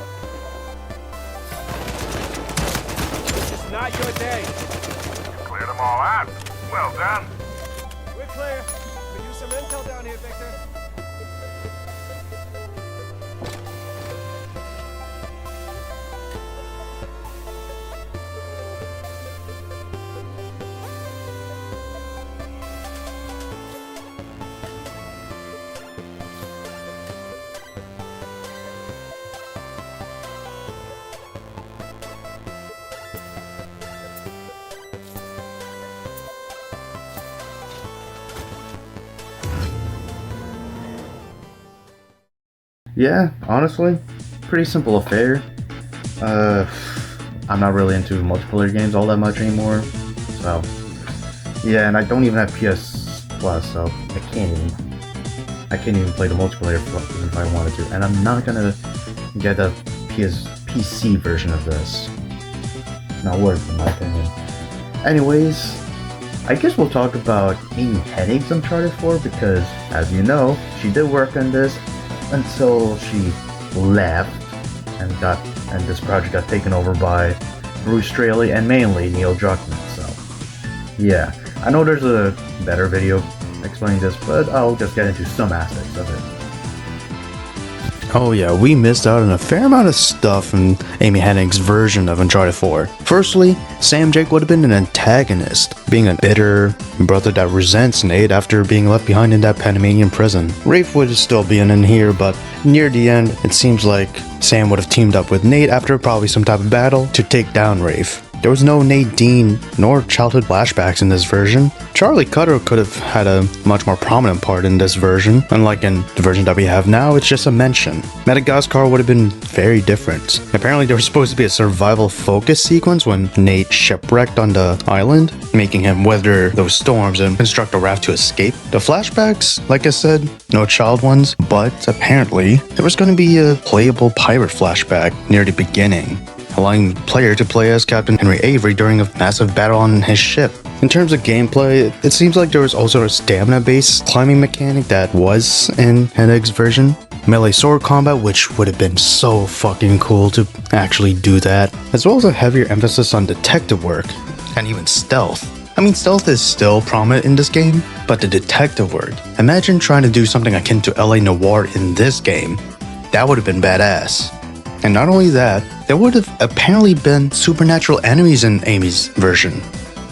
It's not your day. Cleared them all out. Well done. We're clear. We use some intel down here, Victor. Yeah, honestly, pretty simple affair. I'm not really into multiplayer games all that much anymore, so yeah, and I don't even have PS Plus, so I can't even play the multiplayer even if I wanted to, and I'm not gonna get a PC version of this. Not worth it, in my opinion. Anyways, I guess we'll talk about Amy Hennig's Uncharted 4 because, as you know, she did work on this until she left and this project got taken over by Straley and mainly Neil Druckmann. So yeah, I know there's a better video explaining this, but I'll just get into some aspects of it. Oh yeah, we missed out on a fair amount of stuff in Amy Hennig's version of Uncharted 4. Firstly, Sam Drake would have been an antagonist, being a bitter brother that resents Nate after being left behind in that Panamanian prison. Rafe would still be in here, but near the end, it seems like Sam would have teamed up with Nate after probably some type of battle to take down Rafe. There was no Nadine nor childhood flashbacks in this version. Charlie Cutter could have had a much more prominent part in this version. Unlike in the version that we have now, it's just a mention. Madagascar would have been very different. Apparently there was supposed to be a survival focus sequence when Nate shipwrecked on the island, making him weather those storms and construct a raft to escape. The flashbacks, like I said, no child ones, but apparently there was going to be a playable pirate flashback near the beginning, allowing the player to play as Captain Henry Avery during a massive battle on his ship. In terms of gameplay, it seems like there was also a stamina-based climbing mechanic that was in Hennig's version. Melee sword combat, which would have been so fucking cool to actually do that, as well as a heavier emphasis on detective work, and even stealth. I mean, stealth is still prominent in this game, but the detective work. Imagine trying to do something akin to LA Noire in this game. That would have been badass. And not only that, there would have apparently been supernatural enemies in Amy's version.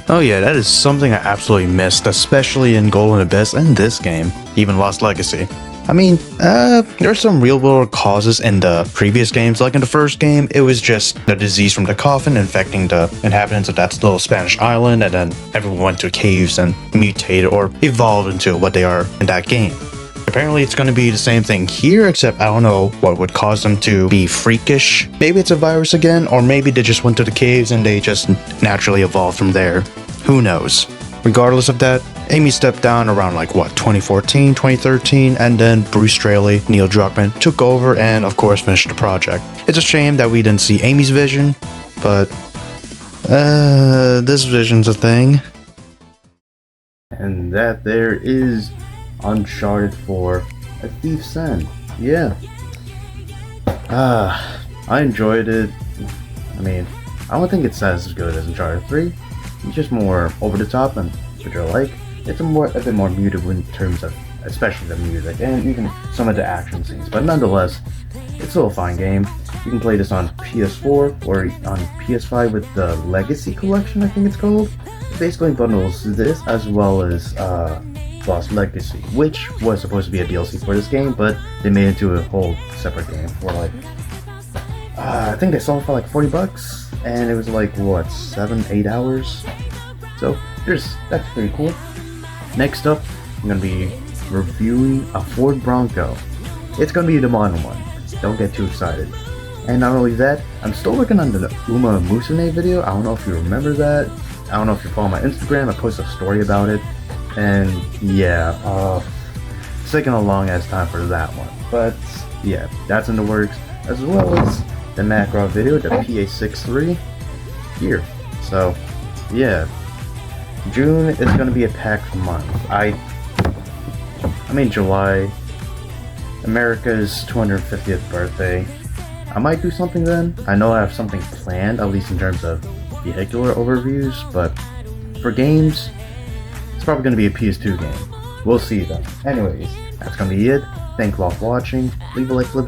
Oh yeah, that is something I absolutely missed, especially in Golden Abyss and this game, even Lost Legacy. I mean, there's some real world causes in the previous games. Like in the first game, it was just the disease from the coffin infecting the inhabitants of that little Spanish island, and then everyone went to caves and mutated or evolved into what they are in that game. Apparently it's going to be the same thing here, except I don't know what would cause them to be freakish. Maybe it's a virus again, or maybe they just went to the caves and they just naturally evolved from there. Who knows? Regardless of that, Amy stepped down around like what, 2014, 2013, and then Bruce Straley, Neil Druckmann, took over and of course finished the project. It's a shame that we didn't see Amy's vision, but this vision's a thing. And that there is Uncharted 4, A Thief's End. Yeah. I enjoyed it. I mean, I don't think it's as good as Uncharted 3. It's just more over the top, and which I like. It's a bit more muted in terms of, especially the music and even some of the action scenes. But nonetheless, it's still a fine game. You can play this on PS4 or on PS5 with the Legacy Collection, I think it's called. It basically bundles this as well as Lost Legacy, which was supposed to be a DLC for this game, but they made it into a whole separate game for like, I think they sold it for like $40, and it was like, what, 7-8 hours? So, that's pretty cool. Next up, I'm gonna be reviewing a Ford Bronco. It's gonna be the modern one, don't get too excited. And not only that, I'm still working on the Uma Musume video. I don't know if you remember that. I don't know if you follow my Instagram. I posted a story about it. And yeah, it's taking a long ass time for that one. But yeah, that's in the works. As well as the Macro video, the PA63 here. So yeah, June is going to be a packed month. I mean July, America's 250th birthday. I might do something then. I know I have something planned, at least in terms of vehicular overviews, but for games, it's probably going to be a PS2 game. We'll see though. Anyways, that's going to be it. Thank you all for watching. Leave a like, love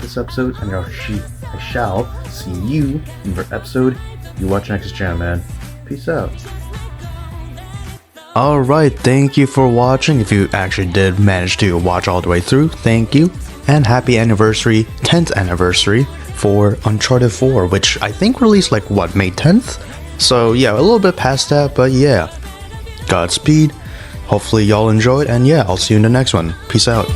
this episode, and I shall see you in the episode you watch next channel, man. Peace out. Alright, thank you for watching. If you actually did manage to watch all the way through, thank you. And happy anniversary, 10th anniversary for Uncharted 4, which I think released like what, May 10th? So yeah, a little bit past that, but yeah. Godspeed. Hopefully y'all enjoyed, and yeah, I'll see you in the next one. Peace out.